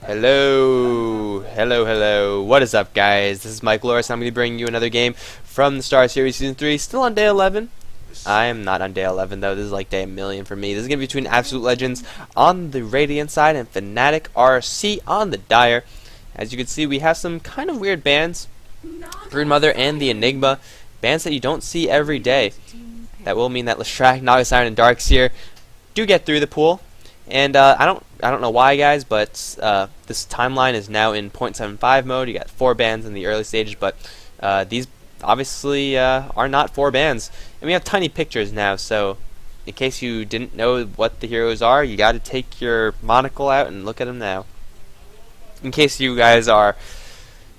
Hello. What is up, guys? This is Mike Loris. I'm going to be bringing you another game from the Starseries Season 3. Still on day 11. I am not on day 11, though. This is like day a million for me. This is going to be between Absolute Legends on the Radiant side and Fnatic RC on the Dire. As you can see, we have some kind of weird bans. Broodmother and the Enigma. Bans that you don't see every day. That will mean that Leshrac, Naga and Darkseer do get through the pool. And I don't know why, guys, but this timeline is now in 0.75 mode. You got 4 bans in the early stages, but these obviously are not 4 bans. And we have tiny pictures now, so in case you didn't know what the heroes are, you got to take your monocle out and look at them now. In case you guys are,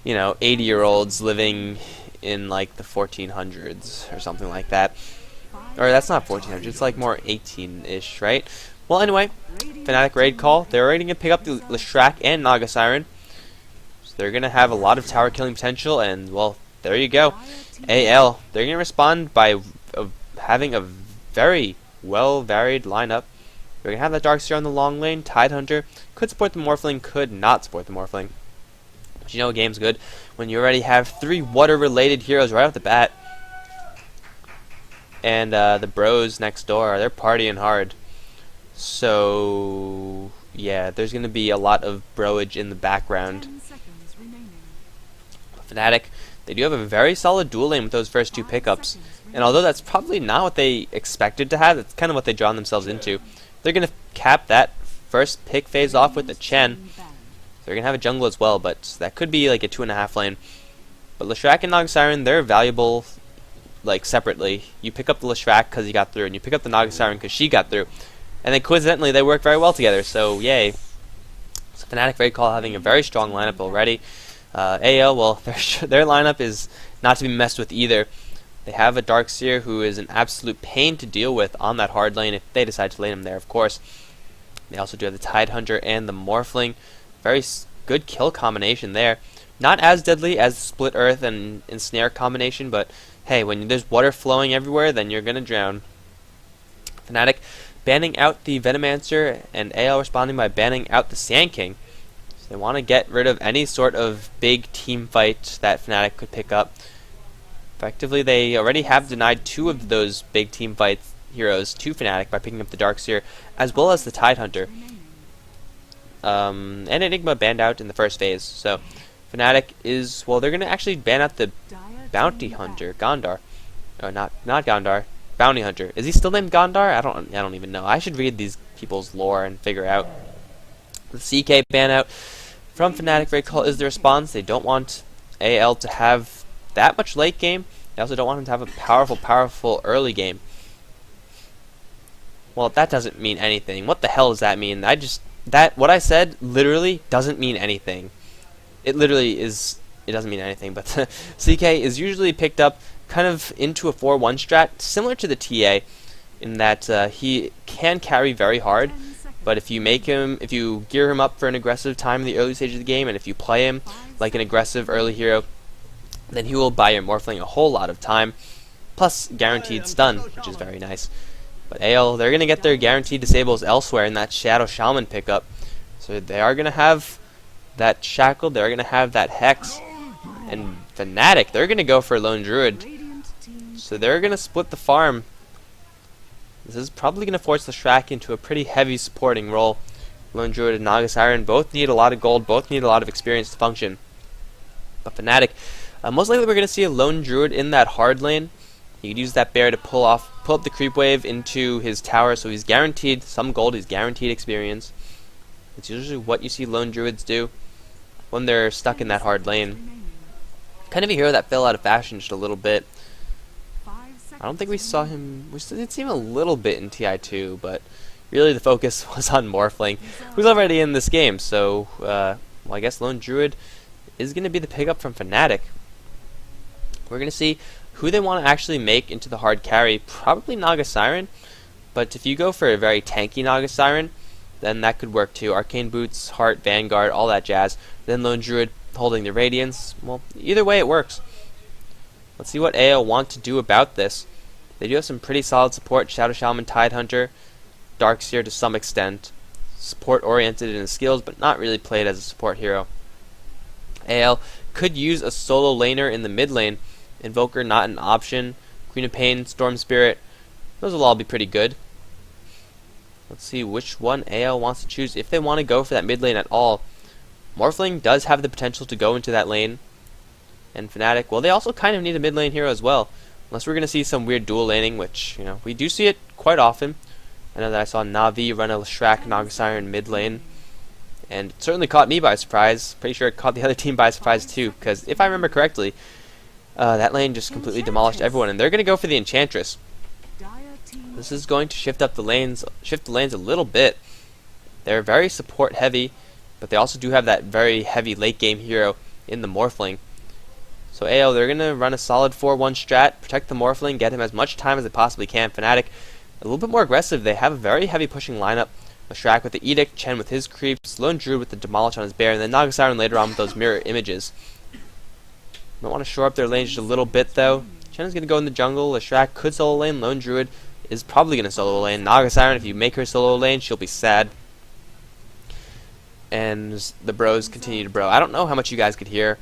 80-year-olds living in like the 1400s or something like that. Or that's not 1400s, it's like more 18-ish, right? Well, anyway, Fnatic raid call. They're already going to pick up the Leshrac and Naga Siren. So they're going to have a lot of tower killing potential, and, well, there you go. AL, they're going to respond by having a very well-varied lineup. They're going to have that Darkseer on the long lane. Tidehunter could support the Morphling, could not support the Morphling. But you know a game's good when you already have 3 water-related heroes right off the bat. And the bros next door, they're partying hard. So, yeah, there's going to be a lot of broage in the background. Fnatic, they do have a very solid dual lane with those first 2 pickups. And although that's probably not what they expected to have, that's kind of what they drawn themselves into. They're going to cap that first pick phase off with the Chen. They're going to have a jungle as well, but that could be like a 2.5 lane. But Leshrac and Naga Siren, they're valuable like separately. You pick up the Leshrac because he got through, and you pick up the Naga Siren because she got through. And then coincidentally, they work very well together, so yay. So Fnatic raid call having a very strong lineup already. AL, well, their lineup is not to be messed with either. They have a Darkseer who is an absolute pain to deal with on that hard lane if they decide to lane him there, of course. They also do have the Tidehunter and the Morphling. Very good kill combination there. Not as deadly as the Split Earth and Ensnare combination, but hey, when there's water flowing everywhere, then you're going to drown. Fnatic banning out the Venomancer, and AL responding by banning out the Sand King. So they want to get rid of any sort of big team fight that Fnatic could pick up. Effectively, they already have denied 2 of those big team fight heroes to Fnatic by picking up the Darkseer, as well as the Tidehunter. And Enigma banned out in the first phase. So Fnatic is, well, they're going to actually ban out the Bounty Hunter, Gondar. Or not Gondar. Bounty Hunter. Is he still named Gondar? I don't even know. I should read these people's lore and figure out. The CK ban out from Fnatic raid call is the response. They don't want AL to have that much late game. They also don't want him to have a powerful early game. Well, that doesn't mean anything. What the hell does that mean? What I said literally doesn't mean anything. It literally is. It doesn't mean anything. But CK is usually picked up kind of into a 4-1 strat, similar to the TA, in that he can carry very hard, but if you gear him up for an aggressive time in the early stage of the game, and if you play him like an aggressive early hero, then he will buy your Morphling a whole lot of time, plus guaranteed stun, which is very nice. But AL, they're going to get their guaranteed disables elsewhere in that Shadow Shaman pickup, so they are going to have that Shackle, they're going to have that Hex, and Fnatic, they're going to go for Lone Druid. So they're going to split the farm. This is probably going to force Leshrac into a pretty heavy supporting role. Lone Druid and Naga Siren both need a lot of gold, both need a lot of experience to function. But Fnatic, most likely we're going to see a Lone Druid in that hard lane. You could use that bear to pull up the creep wave into his tower, so he's guaranteed some gold, he's guaranteed experience. It's usually what you see Lone Druids do when they're stuck in that hard lane. Kind of a hero that fell out of fashion just a little bit. I don't think we saw him. We did see him a little bit in TI2, but really the focus was on Morphling, who's already in this game. So, well, I guess Lone Druid is going to be the pickup from Fnatic. We're going to see who they want to actually make into the hard carry. Probably Naga Siren, but if you go for a very tanky Naga Siren, then that could work too. Arcane Boots, Heart, Vanguard, all that jazz. Then Lone Druid holding the Radiance. Well, either way it works. Let's see what AO want to do about this. They do have some pretty solid support. Shadow Shaman, Tidehunter, Darkseer to some extent. support oriented in his skills, but not really played as a support hero. AL could use a solo laner in the mid lane. Invoker not an option. Queen of Pain, Storm Spirit, those will all be pretty good. Let's see which one AL wants to choose if they want to go for that mid lane at all. Morphling does have the potential to go into that lane. And Fnatic, well, they also kind of need a mid lane hero as well. Unless we're going to see some weird dual laning, which, you know, we do see it quite often. I know that I saw Na'Vi run a Shrek Nagasiren mid lane. And it certainly caught me by surprise. Pretty sure it caught the other team by surprise too. Because if I remember correctly, that lane just completely demolished everyone. And they're going to go for the Enchantress. This is going to shift the lanes a little bit. They're very support heavy, but they also do have that very heavy late game hero in the Morphling. So AO, they're going to run a solid 4-1 strat, protect the Morphling, get him as much time as they possibly can. Fnatic, a little bit more aggressive. They have a very heavy pushing lineup. Shrek with the Edict, Chen with his creeps, Lone Druid with the Demolish on his bear, and then Nagasiren later on with those mirror images. Might want to shore up their lane just a little bit though. Chen is going to go in the jungle. Shrek could solo lane. Lone Druid is probably going to solo lane. Nagasiren, if you make her solo lane, she'll be sad. And the bros continue to bro. I don't know how much you guys could hear,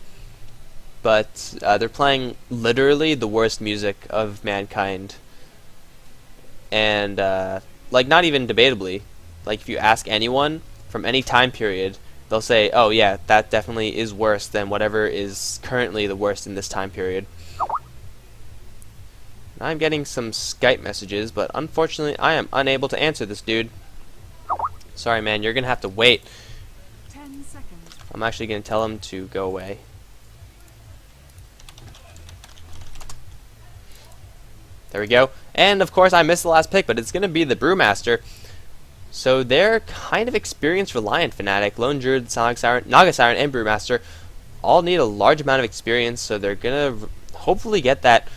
but they're playing literally the worst music of mankind. And, like, not even debatably. Like, if you ask anyone from any time period, they'll say, oh yeah, that definitely is worse than whatever is currently the worst in this time period. Now I'm getting some Skype messages, but unfortunately I am unable to answer this dude. Sorry man, you're gonna have to wait. 10 seconds. I'm actually gonna tell him to go away. There we go. And of course I missed the last pick, but it's gonna be the Brewmaster. So they're kind of experience reliant. Fnatic, Lone Druid, Nagasiren, and Brewmaster all need a large amount of experience, so they're gonna hopefully get that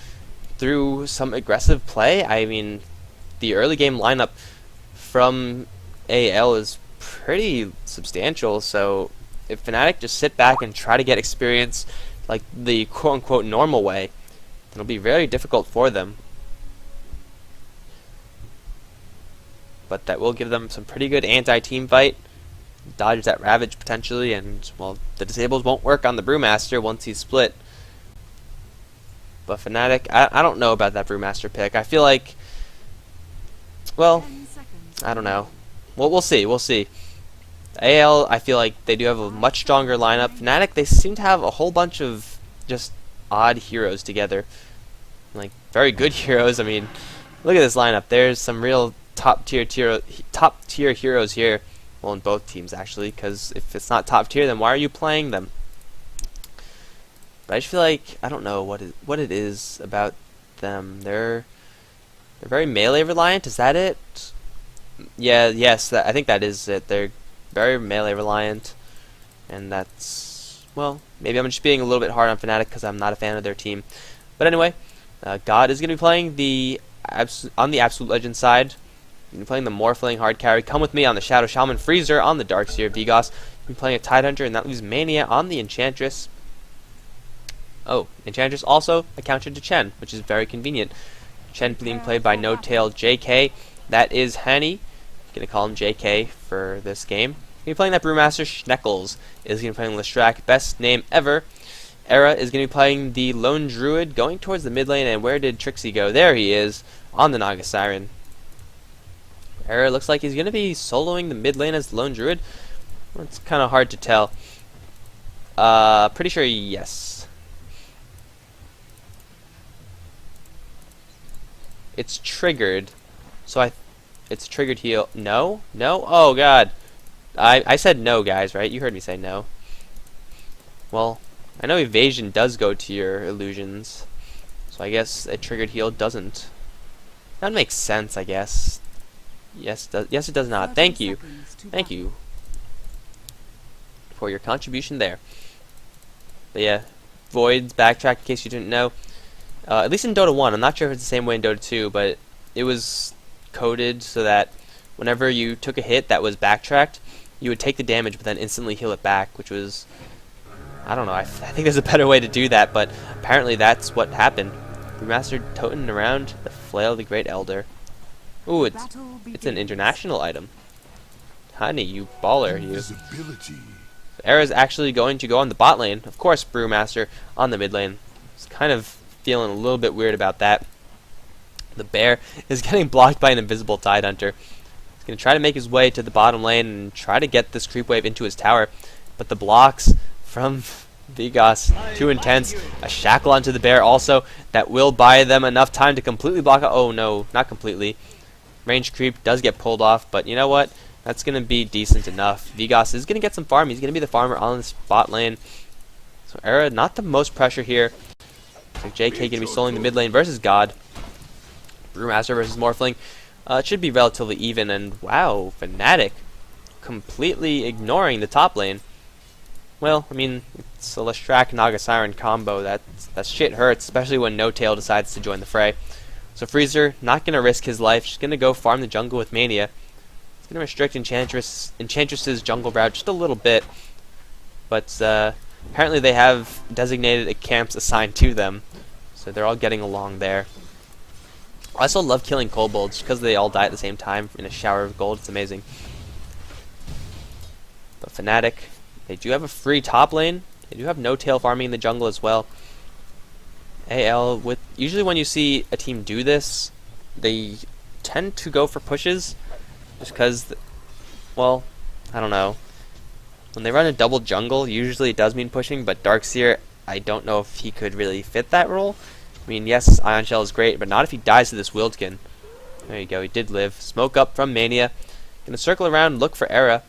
through some aggressive play. I mean, the early game lineup from AL is pretty substantial, so if Fnatic just sit back and try to get experience like the quote-unquote normal way, then it'll be very difficult for them. But that will give them some pretty good anti-team fight, dodge that Ravage potentially, and, well, the disables won't work on the Brewmaster once he's split. But Fnatic, I don't know about that Brewmaster pick. I feel like, well, I don't know. Well, we'll see. AL, I feel like they do have a much stronger lineup. Fnatic, they seem to have a whole bunch of just odd heroes together. Like, very good heroes. I mean, look at this lineup. There's some real top tier heroes here. Well, in both teams actually, because if it's not top tier, then why are you playing them? But I just feel like I don't know what it is about them. They're very melee reliant. Is that it? Yeah, yes. I think that is it. They're very melee reliant, and that's, well, maybe I'm just being a little bit hard on Fnatic because I'm not a fan of their team. But anyway, God is going to be playing on the Absolute Legend side. You're playing the Morphling hard carry. Come with me on the Shadow Shaman Freezer on the Darkseer Vigos. You're playing a Tidehunter, and that leaves Mania on the Enchantress. Oh, Enchantress also a counter to Chen, which is very convenient. Chen being played by No Tail JK. That is Hanny. Gonna call him JK for this game. Gonna be playing that Brewmaster. Schneckles is gonna be playing Lestrak. Best name ever. Era is gonna be playing the Lone Druid, going towards the mid lane. And where did Trixie go? There he is on the Nagasiren. Era looks like he's gonna be soloing the mid lane as the Lone Druid. Well, it's kind of hard to tell. Pretty sure yes. It's triggered, so it's triggered heal. No? Oh god, I said no, guys, right? You heard me say no. Well, I know evasion does go to your illusions, so I guess a triggered heal doesn't. That makes sense, I guess. Yes, it does not. Thank you for your contribution there. But yeah, Void's backtrack, in case you didn't know. At least in Dota 1, I'm not sure if it's the same way in Dota 2, but it was coded so that whenever you took a hit that was backtracked, you would take the damage but then instantly heal it back, which was, I don't know, I think there's a better way to do that, but apparently that's what happened. Remastered toting around the Flail of the Great Elder. Ooh, it's an international item. honey, you baller, you. Invisibility. Era's actually going to go on the bot lane. Of course, Brewmaster on the mid lane. It's kind of feeling a little bit weird about that. The bear is getting blocked by an invisible Tidehunter. He's going to try to make his way to the bottom lane and try to get this creep wave into his tower. But the blocks from Vigos, too intense. A shackle onto the bear also. That will buy them enough time to completely block. Oh no, not completely. Range creep does get pulled off, but you know what? That's going to be decent enough. Vigos is going to get some farm. He's going to be the farmer on this bot lane. So Era, not the most pressure here. So JK going to be soloing the mid lane versus God. Brewmaster versus Morphling. It should be relatively even, and wow, Fnatic completely ignoring the top lane. Well, I mean, it's a Lestrak Naga Siren combo. That shit hurts, especially when No Tail decides to join the fray. So Freezer not going to risk his life. Just going to go farm the jungle with Mania. He's going to restrict Enchantress's jungle route just a little bit. But apparently they have designated camps assigned to them. So they're all getting along there. I also love killing kobolds because they all die at the same time in a shower of gold. It's amazing. But Fnatic, they do have a free top lane. They do have No Tail farming in the jungle as well. AL, usually when you see a team do this, they tend to go for pushes just because, well, I don't know. When they run a double jungle, usually it does mean pushing, but Darkseer, I don't know if he could really fit that role. I mean, yes, Ion Shell is great, but not if he dies to this Wildkin. There you go, he did live. Smoke up from Mania. Gonna circle around, look for Era.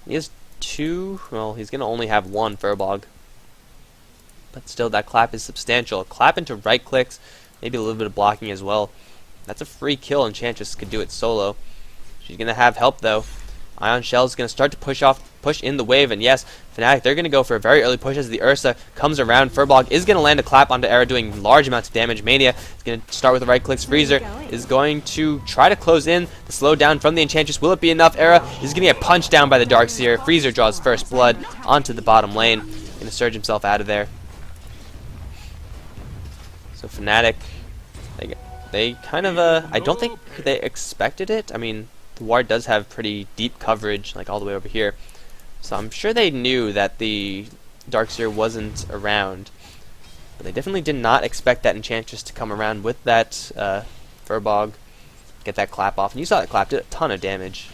He has two, well, he's gonna only have one Furbog. But still, that clap is substantial. Clap into right clicks, maybe a little bit of blocking as well. That's a free kill, Enchantress could do it solo. She's gonna have help though. Ion Shell is gonna start to push in the wave, and yes, Fnatic, they're gonna go for a very early push as the Ursa comes around. Furbog is gonna land a clap onto Era, doing large amounts of damage. Mania is gonna start with the right clicks. Freezer is going to try to close in the slowdown from the Enchantress. Will it be enough? Era is gonna get punched down by the Darkseer. Freezer draws first blood onto the bottom lane. Gonna surge himself out of there. So Fnatic, they kind of I don't think they expected it. I mean, the ward does have pretty deep coverage, like all the way over here. So I'm sure they knew that the Darkseer wasn't around. But they definitely did not expect that Enchantress to come around with that Furbog, get that clap off. And you saw that clap did a ton of damage.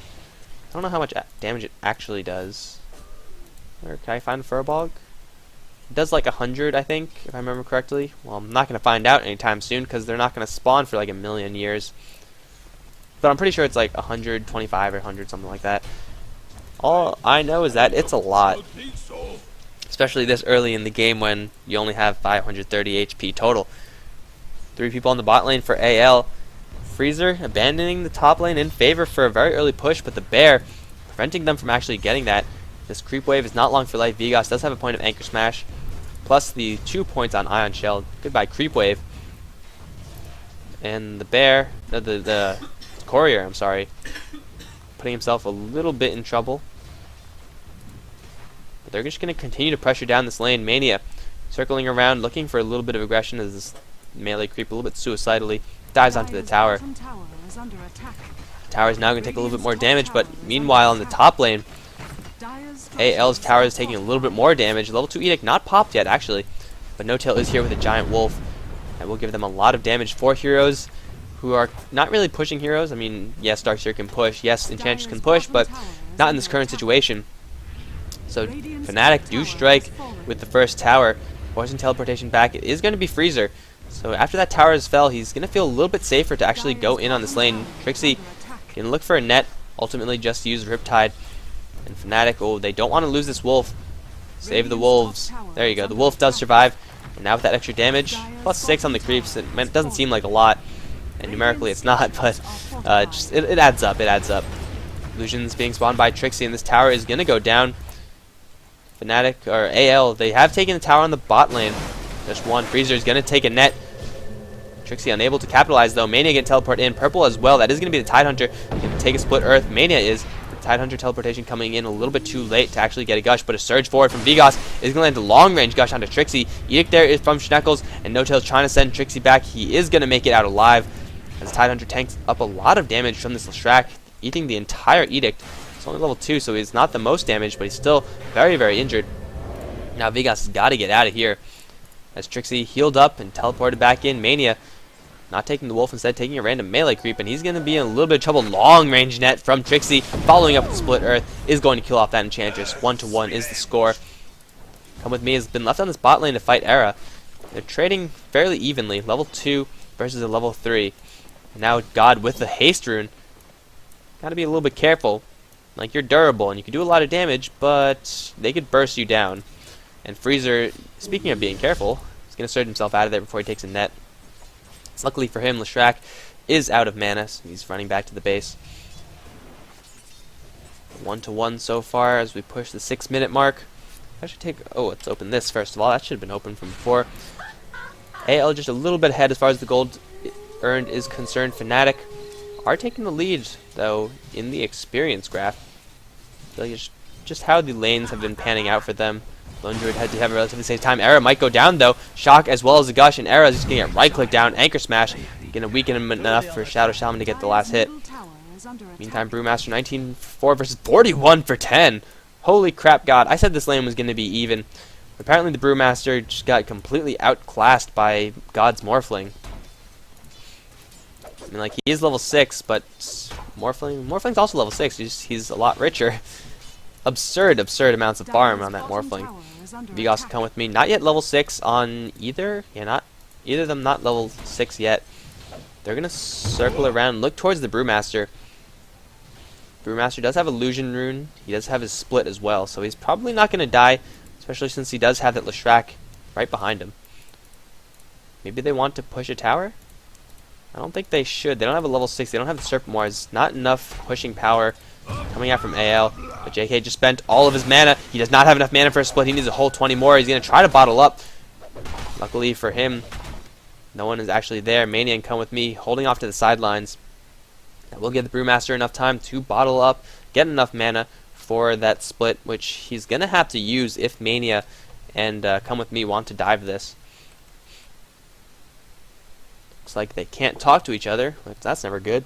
I don't know how much damage it actually does. Or can I find the Furbog? It does like 100, I think, if I remember correctly. Well, I'm not going to find out anytime soon because they're not going to spawn for like 1,000,000 years. But I'm pretty sure it's like 125 or 100, something like that. All I know is that it's a lot. Especially this early in the game when you only have 530 HP total. 3 people on the bot lane for AL. Freezer abandoning the top lane in favor for a very early push, but the bear preventing them from actually getting that. This creep wave is not long for life. Vigos does have a point of Anchor Smash, plus the 2 points on Ion Shell. Goodbye, creep wave. And the bear, the courier, I'm sorry, putting himself a little bit in trouble. But they're just going to continue to pressure down this lane. Mania circling around, looking for a little bit of aggression as this melee creep a little bit suicidally dives onto the tower. The tower is now going to take a little bit more damage, but meanwhile in the top lane, AL's tower is taking a little bit more damage. Level 2 Edict not popped yet, actually. But No Tail is here with a giant wolf. That will give them a lot of damage. 4 heroes who are not really pushing heroes. I mean, yes, Darkseer can push. Yes, Enchantress can push, but not in this current situation. So Fnatic do strike with the first tower. Poison teleportation back. It is going to be Freezer. So after that tower has fell, he's going to feel a little bit safer to actually go in on this lane. Trixie can look for a net. Ultimately just use Riptide. And Fnatic, oh, they don't want to lose this wolf. Save the wolves. There you go. The wolf does survive. And now with that extra damage, plus 6 on the creeps, it doesn't seem like a lot. And numerically it's not, but it adds up. It adds up. Illusions being spawned by Trixie, and this tower is going to go down. Fnatic, or AL, they have taken the tower on the bot lane. Just one. Freezer is going to take a net. Trixie unable to capitalize, though. Mania can teleport in. Purple as well. That is going to be the Tidehunter. Going to take a split earth. Mania is. Tidehunter teleportation coming in a little bit too late to actually get a gush, but a surge forward from Vigos is going to land a long-range gush onto Trixie. Edict there is from Schneckles, and No Tail's trying to send Trixie back. He is going to make it out alive as Tidehunter tanks up a lot of damage from this Lestrak, eating the entire Edict. It's only level 2, so he's not the most damaged, but he's still very, very injured. Now Vegas has got to get out of here. As Trixie healed up and teleported back in, Mania not taking the wolf, instead taking a random melee creep, and he's going to be in a little bit of trouble. Long range net from Trixie, following up with Split Earth, is going to kill off that Enchantress. 1-1 is the score. Come With Me has been left on this bot lane to fight Era. They're trading fairly evenly, level 2 versus a level 3. And now God with the haste rune. Got to be a little bit careful. Like, you're durable and you can do a lot of damage, but they could burst you down. And Freezer, speaking of being careful, he's going to surge himself out of there before he takes a net. Luckily for him, Leshrac is out of mana, so he's running back to the base. 1-1 so far as we push the 6-minute mark. I should take... Oh, let's open this first of all. That should have been open from before. AL just a little bit ahead as far as the gold earned is concerned. Fnatic are taking the lead, though, in the experience graph. I feel like just how the lanes have been panning out for them. Lone Druid had to have a relatively safe time. Era might go down, though. Shock as well as a Gush, and Era is just going to get right-click down. Anchor Smash. Going to weaken him enough for Shadow Shaman to get the last hit. Meantime, Brewmaster 19-4 versus 41 for 10. Holy crap, God. I said this lane was going to be even. Apparently the Brewmaster just got completely outclassed by God's Morphling. I mean, like, he is level 6, but Morphling's also level 6. He's a lot richer. Absurd amounts of farm on that Morphling. Vigos can come with me. Not yet level 6 on either. Yeah, either of them not level 6 yet. They're going to circle around, look towards the Brewmaster. Brewmaster does have Illusion Rune. He does have his split as well, so he's probably not going to die, especially since he does have that Leshrac right behind him. Maybe they want to push a tower? I don't think they should. They don't have a level 6. They don't have the Serpent Wars. Not enough pushing power coming out from AL. But JK just spent all of his mana. He does not have enough mana for a split. He needs a whole 20 more. He's going to try to bottle up. Luckily for him, no one is actually there. Mania and Come With Me holding off to the sidelines. That will give the Brewmaster enough time to bottle up, get enough mana for that split, which he's going to have to use if Mania and Come With Me want to dive this. Looks like they can't talk to each other, but that's never good.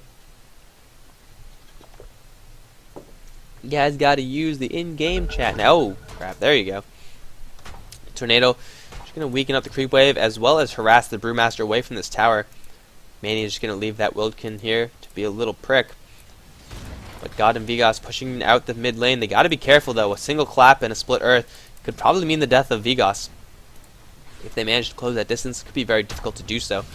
You guys got to use the in-game chat now. Oh, crap. There you go. Tornado just going to weaken up the creep wave as well as harass the Brewmaster away from this tower. Mania is just going to leave that Wildkin here to be a little prick. But God and Vigos pushing out the mid lane. They got to be careful, though. A single clap and a split earth could probably mean the death of Vigos. If they manage to close that distance, it could be very difficult to do so.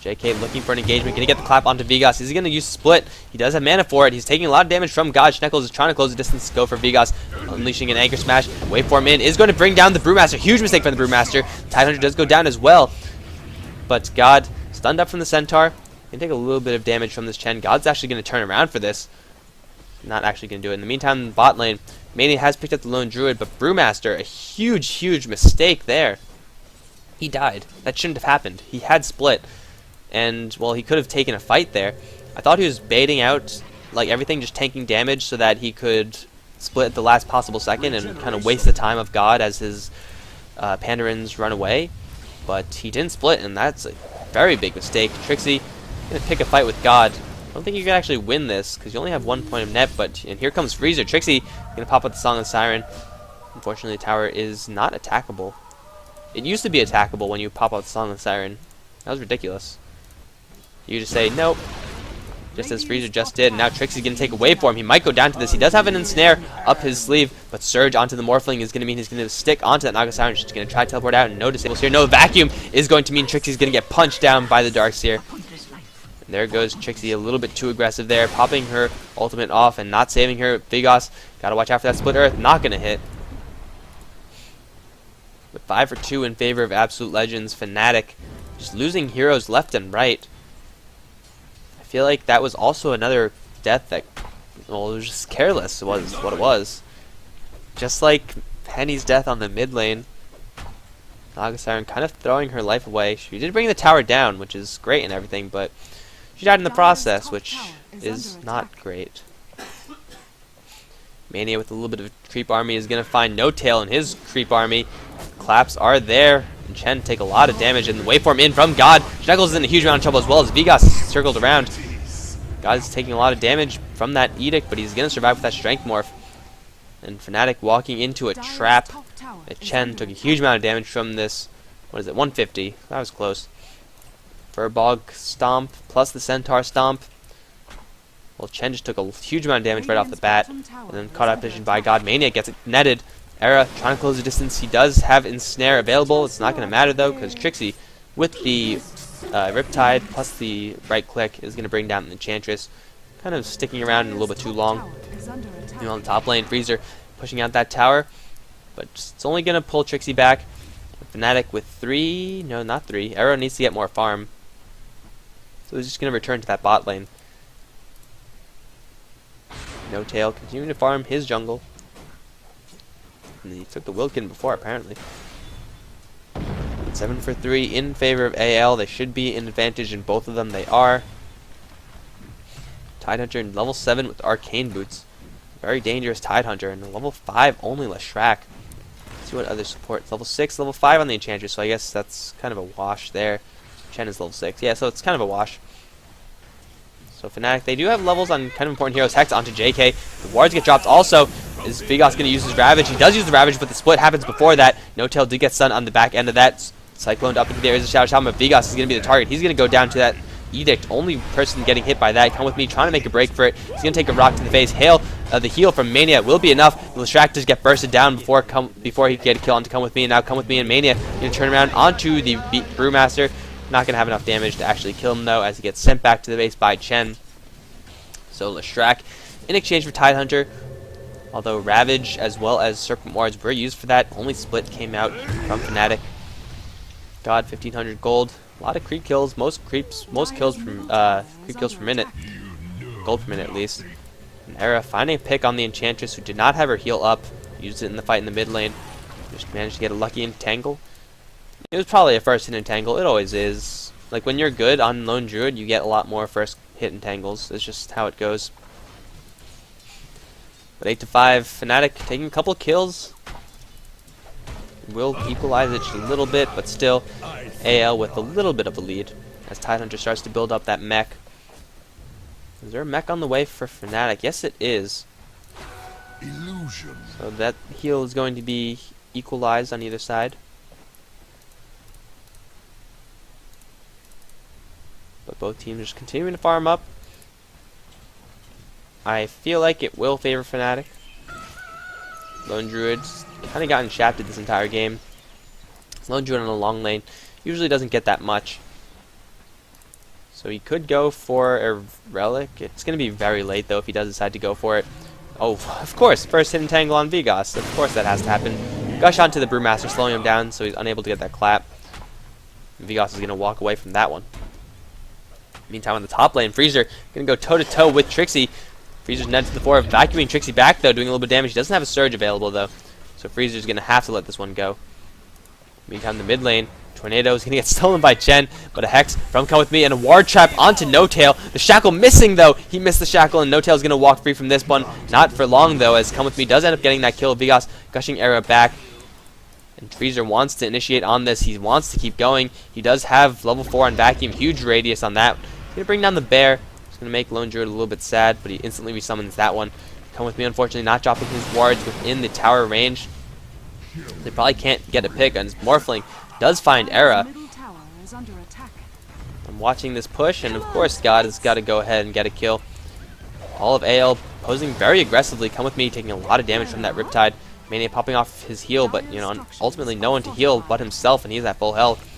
JK looking for an engagement. Going to get the clap onto Vigos. Is he going to use split? He does have mana for it. He's taking a lot of damage from God. Schneckles is trying to close the distance to go for Vigos. Unleashing an Anchor Smash. Waveform in is going to bring down the Brewmaster. Huge mistake from the Brewmaster. Tidehunter does go down as well. But God stunned up from the Centaur. Going to take a little bit of damage from this Chen. God's actually going to turn around for this. Not actually going to do it. In the meantime, in the bot lane, Mania has picked up the Lone Druid, but Brewmaster, a huge mistake there. He died. That shouldn't have happened. He had split. And, well, he could have taken a fight there. I thought he was baiting out, like, everything, just tanking damage so that he could split at the last possible second and kind of waste the time of God as his Pandorans run away. But he didn't split, and that's a very big mistake. Trixie going to pick a fight with God. I don't think you can actually win this, because you only have 1 point of net, and here comes Freezer. Trixie going to pop up the Song of the Siren. Unfortunately, the tower is not attackable. It used to be attackable when you pop up the Song of the Siren. That was ridiculous. You just say, nope. Just as Freezer just did. And now Trixie's going to take a waveform. He might go down to this. He does have an ensnare up his sleeve. But Surge onto the Morphling is going to mean he's going to stick onto that Naga Siren. She's going to try to teleport out. And no disables here. No Vacuum is going to mean Trixie's going to get punched down by the Darkseer. And there goes Trixie a little bit too aggressive there. Popping her ultimate off and not saving her. Vigos, got to watch out for that Split Earth. Not going to hit. But 5 for 2 in favor of Absolute Legends. Fnatic just losing heroes left and right. I feel like that was also another death that, well, it was just careless. It was what it was. Just like Penny's death on the mid lane. Naga Siren kind of throwing her life away. She did bring the tower down, which is great and everything, but she died in the process, which is not great. Mania with a little bit of a creep army is going to find No Tail in his creep army. Claps are there. And Chen take a lot of damage, and the waveform in from God. Schneckles is in a huge amount of trouble as well as Vigos circled around. God's taking a lot of damage from that Edict, but he's going to survive with that Strength Morph. And Fnatic walking into a trap. Chen took a huge amount of damage from this. What is it? 150. That was close. Furbog Stomp plus the Centaur Stomp. Well, Chen just took a huge amount of damage right off the bat. And then caught out position by God. Mania gets it netted. Era trying to close the distance. He does have Ensnare available. It's not going to matter though, because Trixie with the Riptide plus the right click is going to bring down the Enchantress. Kind of sticking around a little bit too long. You know, on the top lane, Freezer pushing out that tower. But it's only going to pull Trixie back. Fnatic with 3. No, not 3. Arrow needs to get more farm. So he's just going to return to that bot lane. No Tail continuing to farm his jungle. And he took the Wilkin before, apparently. 7 for 3 in favor of AL. They should be in advantage in both of them. They are. Tidehunter in level 7 with Arcane Boots. Very dangerous Tidehunter. And level 5 only Leshrac. Let's see what other supports. Level 6, level 5 on the Enchantress. So I guess that's kind of a wash there. Chen is level 6. Yeah, so it's kind of a wash. So Fnatic, they do have levels on kind of important heroes. Hex onto JK. The wards get dropped also. Is Vigos going to use his Ravage? He does use the Ravage, but the split happens before that. No Tail did get stunned on the back end of that. Cycloned up into the areas of Shadow Shaman, but Vigos is going to be the target. He's going to go down to that Edict. Only person getting hit by that. Come with me, trying to make a break for it. He's going to take a rock to the face. Hail, the heal from Mania will be enough. Leshrac does get bursted down before he can get a kill onto Come With Me, and now Come With Me and Mania going to turn around onto the Brewmaster. Not going to have enough damage to actually kill him, though, as he gets sent back to the base by Chen. So Leshrac, in exchange for Tidehunter, although Ravage as well as Serpent Wards were used for that, only split came out from Fnatic. God, 1500 gold. A lot of creep kills. Most kills per minute. Gold per minute at least. And Era finding a pick on the Enchantress, who did not have her heal up. Used it in the fight in the mid lane. Just managed to get a lucky entangle. It was probably a first hit entangle. It always is. Like when you're good on Lone Druid, you get a lot more first hit entangles. It's just how it goes. But 8 to 5, Fnatic taking a couple kills. Will equalize it just a little bit, but still AL with a little bit of a lead as Tidehunter starts to build up that mech. Is there a mech on the way for Fnatic? Yes, it is. Illusion. So that heal is going to be equalized on either side. But both teams are just continuing to farm up. I feel like it will favor Fnatic. Lone Druid's kind of gotten shafted this entire game. Lone Druid on a long lane usually doesn't get that much. So he could go for a Relic. It's going to be very late though if he does decide to go for it. Oh, of course, first hit entangle on Vigos. Of course that has to happen. Gush onto the Brewmaster, slowing him down so he's unable to get that clap. Vigos is going to walk away from that one. Meantime on the top lane, Freezer going to go toe-to-toe with Trixie. Freezer's net to the floor, vacuuming Trixie back though, doing a little bit of damage. He doesn't have a Surge available though, so Freezer's going to have to let this one go. Meantime, the mid lane, Tornado is going to get stolen by Chen, but a Hex from Come With Me and a Ward Trap onto No Tail. The Shackle missing though, he missed the Shackle and No Tail is going to walk free from this one. Not for long though, as Come With Me does end up getting that kill. Vigos gushing Era back. And Freezer wants to initiate on this, he wants to keep going. He does have level 4 on Vacuum, huge radius on that. He's going to bring down the Bear. It's going to make Lone Druid a little bit sad, but he instantly resummons that one. Come With Me, unfortunately, not dropping his wards within the tower range. They probably can't get a pick, and his Morphling does find Era. I'm watching this push, and of course, God has got to go ahead and get a kill. All of AL posing very aggressively. Come With Me, taking a lot of damage from that Riptide. Mania popping off his heal, but you know, ultimately no one to heal but himself, and he's at full health.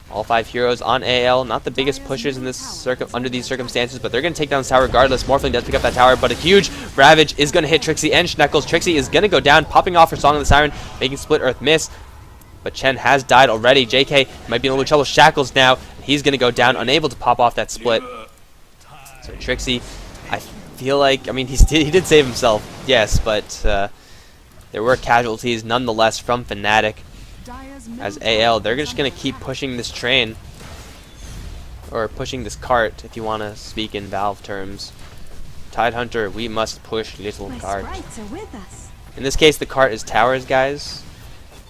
All 5 heroes on AL, not the biggest pushers in this under these circumstances, but they're going to take down this tower regardless. Morphling does pick up that tower, but a huge Ravage is going to hit Trixie and Schneckles. Trixie is going to go down, popping off her Song of the Siren, making Split Earth miss. But Chen has died already. JK might be in a little trouble. Shackles now. He's going to go down, unable to pop off that split. So Trixie, I feel like, I mean, he did save himself, yes, but there were casualties nonetheless from Fnatic. As AL, they're just going to keep pushing this train, or pushing this cart, if you want to speak in Valve terms. Tidehunter, we must push little cart. In this case, the cart is towers, guys.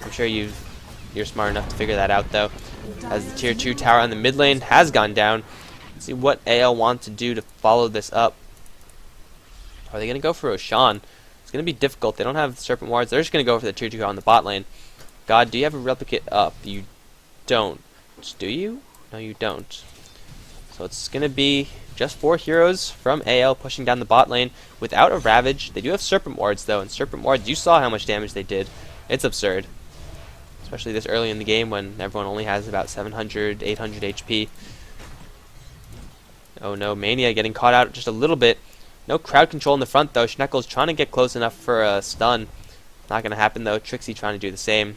I'm sure you're smart enough to figure that out, though. As the tier 2 tower on the mid lane has gone down. Let's see what AL wants to do to follow this up. Are they going to go for Oshan? It's going to be difficult. They don't have Serpent Wards. They're just going to go for the tier 2 on the bot lane. God, do you have a replicate up? You don't. Do you? No, you don't. So it's going to be just 4 heroes from AL pushing down the bot lane without a Ravage. They do have Serpent Wards, though, and Serpent Wards, you saw how much damage they did. It's absurd. Especially this early in the game when everyone only has about 700, 800 HP. Oh no, Mania getting caught out just a little bit. No crowd control in the front, though. Schneckles trying to get close enough for a stun. Not going to happen, though. Trixie trying to do the same.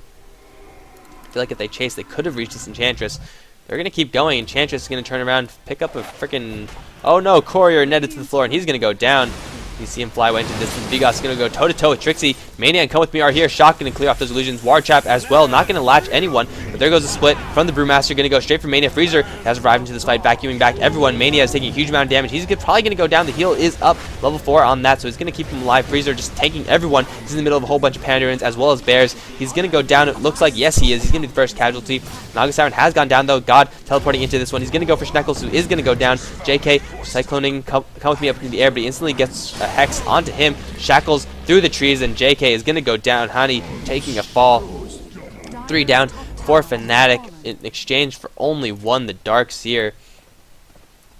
I feel like if they chase, they could have reached this Enchantress. They're going to keep going. Enchantress is going to turn around, pick up a freaking... Oh no, Courier netted to the floor, and he's going to go down. You see him fly away into the distance. Vigos is going to go toe-to-toe with Trixie. Mania and Come With Me are here. Shock going to clear off those illusions. Wartrap as well. Not going to latch anyone. But there goes the split from the Brewmaster. Going to go straight for Mania. Freezer has arrived into this fight, vacuuming back everyone. Mania is taking a huge amount of damage. He's probably going to go down. The heal is up. Level 4 on that, so he's going to keep him alive. Freezer just tanking everyone. He's in the middle of a whole bunch of Pandurans as well as Bears. He's going to go down. It looks like, yes, he is. He's going to be the first casualty. Naga Siren has gone down, though. God teleporting into this one. He's going to go for Schneckles, who is going to go down. JK cycloning Come With Me up into the air, but he instantly gets a Hex onto him. Shackles through the trees, and JK is going to go down. Hani taking a fall. 3 down for Fnatic in exchange for only 1, the Dark Seer.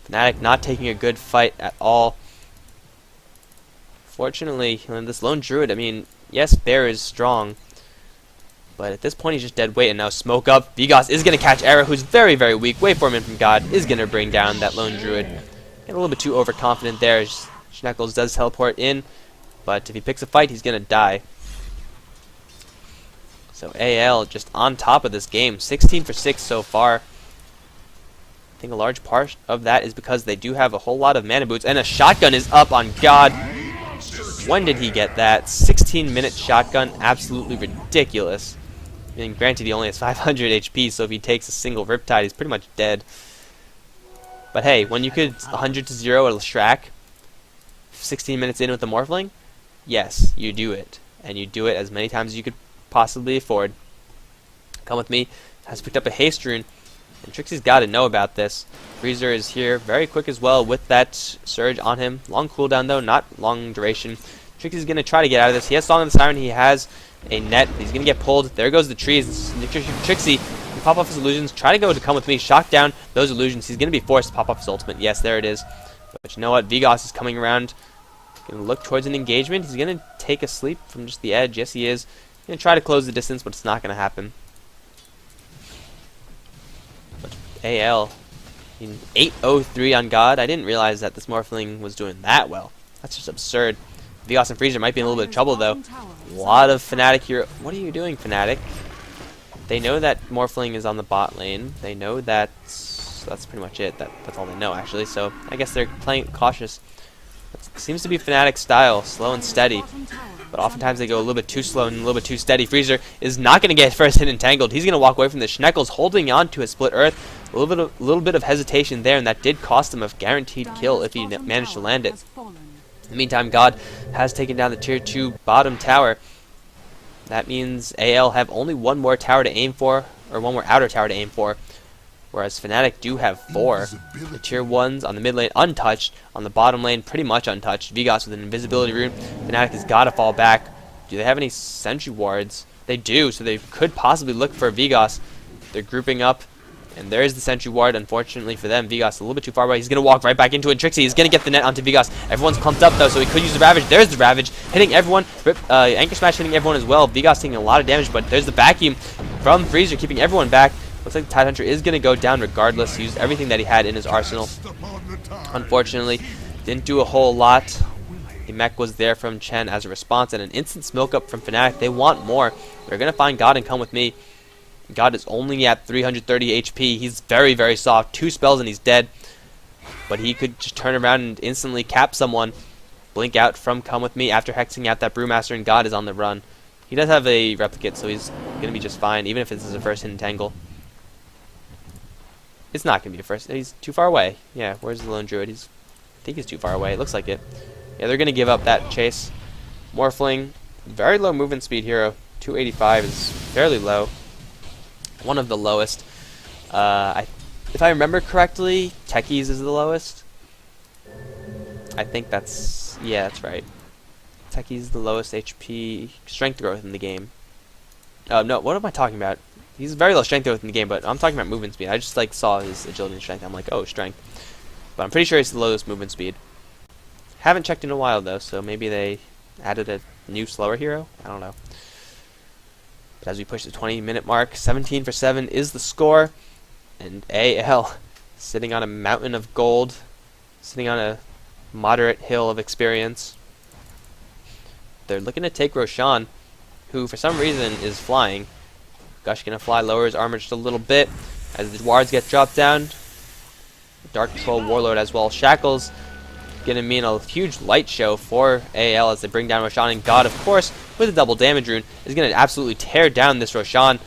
Fnatic not taking a good fight at all. Fortunately, this lone druid, I mean, yes, Bear is strong, but at this point he's just dead weight, and now smoke up. Vigos is going to catch Era, who's very, very weak. Waveform in from God is going to bring down that lone druid. Get a little bit too overconfident there. Schneckles does teleport in, but if he picks a fight, he's going to die. So AL just on top of this game, 16 for 6 so far. I think a large part of that is because they do have a whole lot of mana boots, and a shotgun is up on God. When did he get that? 16-minute shotgun, absolutely ridiculous. I mean, granted, he only has 500 HP, so if he takes a single Riptide, he's pretty much dead. But hey, when you could 100 to 0 at a Shrek, 16 minutes in with the Morphling, yes, you do it. And you do it as many times as you could possibly afford. Come With Me has picked up a Haste Rune, and Trixie's got to know about this. Freezer is here very quick as well with that Surge on him. Long cooldown though, not long duration. Trixie's going to try to get out of this. He has Song of the Siren, he has a net. He's going to get pulled. There goes the trees. Trixie can pop off his illusions, try to go to Come With Me, shock down those illusions. He's going to be forced to pop off his ultimate. Yes, there it is. But you know what? Vigos is coming around. Going to look towards an engagement. He's going to take a sleep from just the edge. Yes, he is. Going to try to close the distance, but it's not going to happen. But AL, 803 on God. I didn't realize that this Morphling was doing that well. That's just absurd. Vigos and Freezer might be in a little bit of trouble, though. A lot of Fnatic here. What are you doing, Fnatic? They know that Morphling is on the bot lane. They know that... That's pretty much it. That's all they know, actually. So I guess they're playing cautious. It seems to be Fnatic style, slow and steady. But oftentimes they go a little bit too slow and a little bit too steady. Freezer is not going to get first hit entangled. He's going to walk away from the Schneckles, holding on to his split earth. A little bit of hesitation there, and that did cost him a guaranteed kill if he managed to land it. In the meantime, God has taken down the tier 2 bottom tower. That means AL have only 1 more tower to aim for, or 1 more outer tower to aim for. Whereas Fnatic do have 4. The tier 1s on the mid lane untouched, on the bottom lane pretty much untouched. Vigos with an invisibility rune. Fnatic has got to fall back. Do they have any sentry wards? They do, so they could possibly look for Vigos. They're grouping up, and there is the sentry ward. Unfortunately for them, Vigos a little bit too far away. He's going to walk right back into it. Trixie is going to get the net onto Vigos. Everyone's clumped up, though, so he could use the Ravage. There's the Ravage, hitting everyone. Anchor Smash hitting everyone as well. Vigos taking a lot of damage, but there's the vacuum from Freezer, keeping everyone back. Looks like the Tidehunter is going to go down regardless. He used everything that he had in his arsenal. Unfortunately, didn't do a whole lot. The mech was there from Chen as a response, and an instant smoke up from Fnatic. They want more. They're going to find God and Come With Me. God is only at 330 HP. He's very, very soft. 2 spells and he's dead. But he could just turn around and instantly cap someone. Blink out from Come With Me after hexing out that Brewmaster, and God is on the run. He does have a replicate, so he's going to be just fine, even if this is a first hidden tangle. It's not going to be a first. He's too far away. Yeah, where's the lone druid? I think he's too far away. It looks like it. Yeah, they're going to give up that chase. Morphling, very low movement speed hero. 285 is fairly low. One of the lowest. I If I remember correctly, Techies is the lowest. I think that's... yeah, that's right. Techies is the lowest HP strength growth in the game. No, what am I talking about? He's very low strength growth in the game, but I'm talking about movement speed. I just like saw his agility and strength. I'm like, oh, strength. But I'm pretty sure he's the lowest movement speed. Haven't checked in a while though, so maybe they added a new slower hero? I don't know. But as we push the 20-minute mark, 17 for 7 is the score. And AL sitting on a mountain of gold, sitting on a moderate hill of experience. They're looking to take Roshan, who for some reason is flying. Gush gonna fly, lower his armor just a little bit as the wards get dropped down. Dark Control Warlord as well. Shackles gonna mean a huge light show for AL as they bring down Roshan, and God, of course, with a double damage rune, is gonna absolutely tear down this Roshan.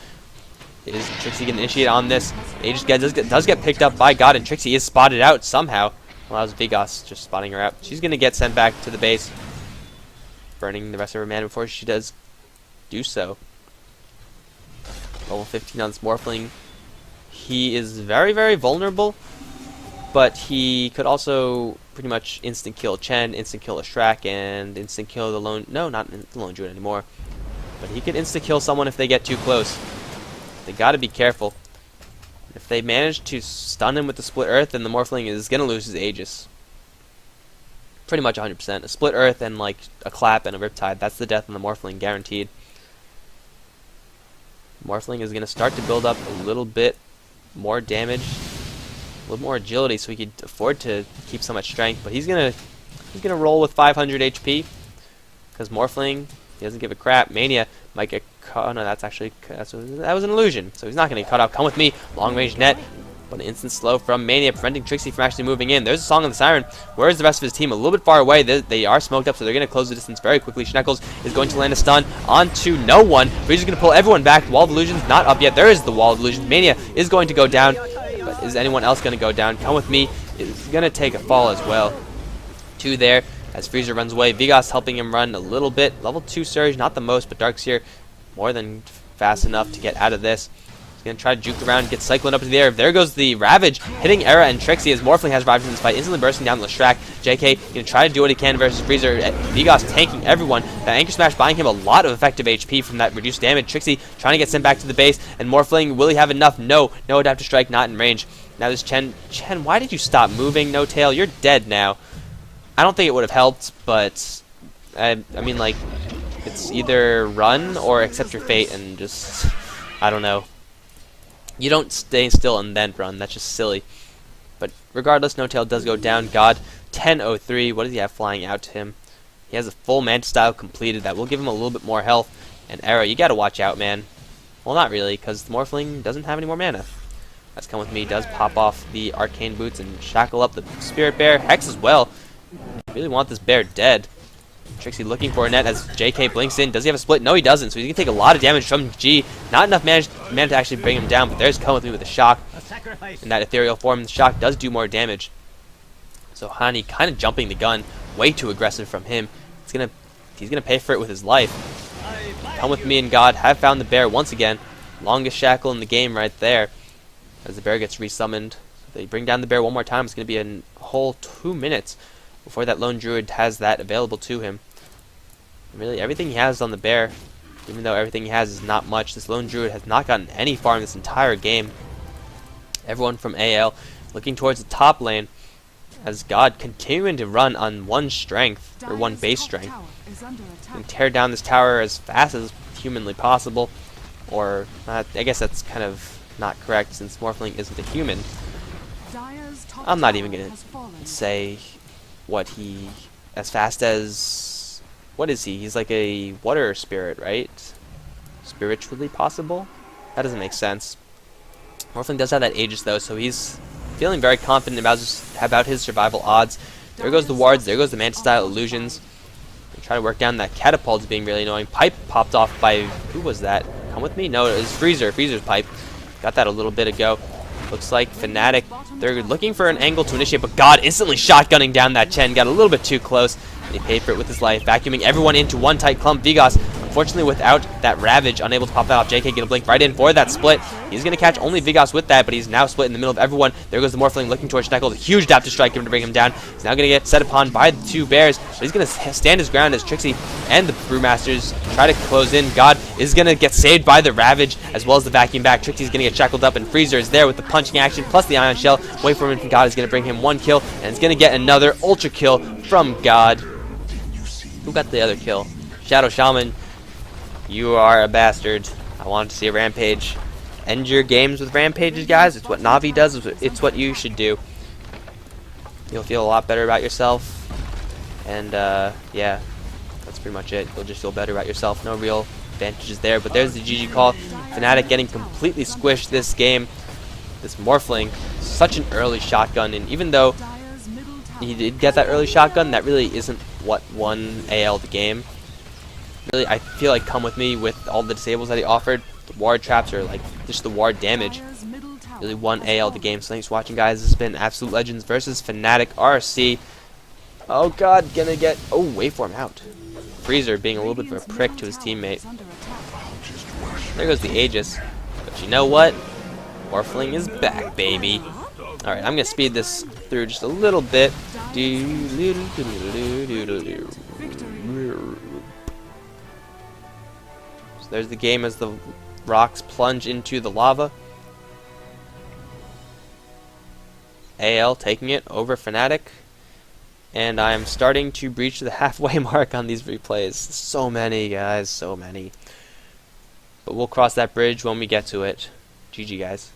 Is Trixie gonna initiate on this? Aegis does get picked up by God, and Trixie is spotted out somehow. Well, that was Vigos just spotting her out. She's gonna get sent back to the base, burning the rest of her mana before she does do so. Level 15 on this Morphling. He is very, very vulnerable, but he could also pretty much instant kill Chen, instant kill a Shrek, and instant kill the lone... no, not the lone druid anymore. But he could instant kill someone if they get too close. They gotta be careful. If they manage to stun him with the Split Earth, then the Morphling is gonna lose his Aegis. Pretty much 100%. A Split Earth and like a Clap and a Riptide, that's the death on the Morphling, guaranteed. Morphling is gonna start to build up a little bit more damage, a little more agility, so he could afford to keep so much strength. But he's gonna roll with 500 HP because Morphling, he doesn't give a crap. Mania might get caught. Oh no, that was an illusion. So he's not gonna get caught out. Come with me, long range net. But an instant slow from Mania, preventing Trixie from actually moving in. There's a Song of the Siren. Where's the rest of his team? A little bit far away. They are smoked up, so they're going to close the distance very quickly. Schneckles is going to land a stun onto no one. But he's just going to pull everyone back. Wall of Illusion's not up yet. There is the Wall of Illusions. Mania is going to go down. But is anyone else going to go down? Come with me. Is going to take a fall as well. 2 there as Freezer runs away. Vigos helping him run a little bit. Level 2 Surge, not the most, but Darkseer more than fast enough to get out of this. He's going to try to juke around, get Cyclone up into the air. There goes the Ravage, hitting Era and Trixie as Morphling has arrived in this fight, instantly bursting down Leshrac. JK going to try to do what he can versus Freezer. Vigos tanking everyone. That Anchor Smash buying him a lot of effective HP from that reduced damage. Trixie trying to get sent back to the base, and Morphling, will he have enough? No. No Adaptive Strike, not in range. Now this Chen, why did you stop moving? No Tail, you're dead now. I don't think it would have helped, but I mean, like, it's either run or accept your fate and just, I don't know. You don't stay still and then run. That's just silly. But regardless, No Tail does go down. God, 10:03. What does he have flying out to him? He has a full Manta Style completed. That will give him a little bit more health. And Era, you gotta watch out, man. Well, not really, because the Morphling doesn't have any more mana. That's Come With Me. Does pop off the Arcane Boots and shackle up the Spirit Bear. Hex as well. Really want this bear dead. Trixie looking for a net as JK blinks in. Does he have a split? No, he doesn't. So he's going to take a lot of damage from G. Not enough mana to actually bring him down, but there's Come With Me with a shock. In that ethereal form, the shock does do more damage. So Hani kind of jumping the gun. Way too aggressive from him. He's going to pay for it with his life. Come With Me and God have found the bear once again. Longest shackle in the game right there. As the bear gets resummoned. If they bring down the bear one more time, it's going to be a whole 2 minutes before that lone druid has that available to him. Really, everything he has on the bear, even though everything he has is not much, this lone druid has not gotten any farm this entire game. Everyone from AL looking towards the top lane as God continuing to run on 1 strength, or 1 base strength, and tear down this tower as fast as humanly possible. Or, I guess that's kind of not correct since Morphling isn't a human. I'm not even going to say what he, as fast as, what is he? He's like a water spirit, right? Spiritually possible? That doesn't make sense. Morphling does have that Aegis though, so he's feeling very confident about his survival odds. There goes the wards, there goes the Manta Style illusions. They try to work down that catapult is being really annoying. Pipe popped off by, who was that? Come With Me? No, it was Freezer. Freezer's pipe. Got that a little bit ago. Looks like Fnatic, they're looking for an angle to initiate, but God instantly shotgunning down that Chen. Got a little bit too close, and he paid for it with his life, vacuuming everyone into 1 tight clump. Vigos Unfortunately, without that Ravage, unable to pop that off. JK going to blink right in for that split. He's going to catch only Vigos with that, but he's now split in the middle of everyone. There goes the Morphling looking towards Schneckle. Huge dap to strike him to bring him down. He's now going to get set upon by the two bears, but he's going to stand his ground as Trixie and the Brewmasters try to close in. God is going to get saved by the Ravage as well as the Vacuum back. Trixie's going to get shackled up, and Freezer is there with the punching action plus the Ion Shell. Wait for him, and God is going to bring him one kill, and it's going to get another Ultra kill from God. Who got the other kill? Shadow Shaman. You are a bastard. I wanted to see a Rampage. End your games with Rampages, guys. It's what Navi does. It's what you should do. You'll feel a lot better about yourself. And, yeah. That's pretty much it. You'll just feel better about yourself. No real advantages there. But there's the GG call. Fnatic getting completely squished this game. This Morphling. Such an early shotgun. And even though he did get that early shotgun, that really isn't what won AL the game. Really, I feel like Come With Me, with all the disables that he offered, the ward traps, or like just the ward damage, really won AL the game. So thanks for watching, guys. This has been Absolute Legends versus Fnatic RC. Oh god, gonna get, oh, waveform out. Freezer being a little bit of a prick to his teammate. There goes the Aegis. But you know what? Morphling is back, baby. Alright, I'm gonna speed this through just a little bit. There's the game as the rocks plunge into the lava. AL taking it over Fnatic. And I'm starting to breach the halfway mark on these replays. So many, guys, so many. But we'll cross that bridge when we get to it. GG, guys.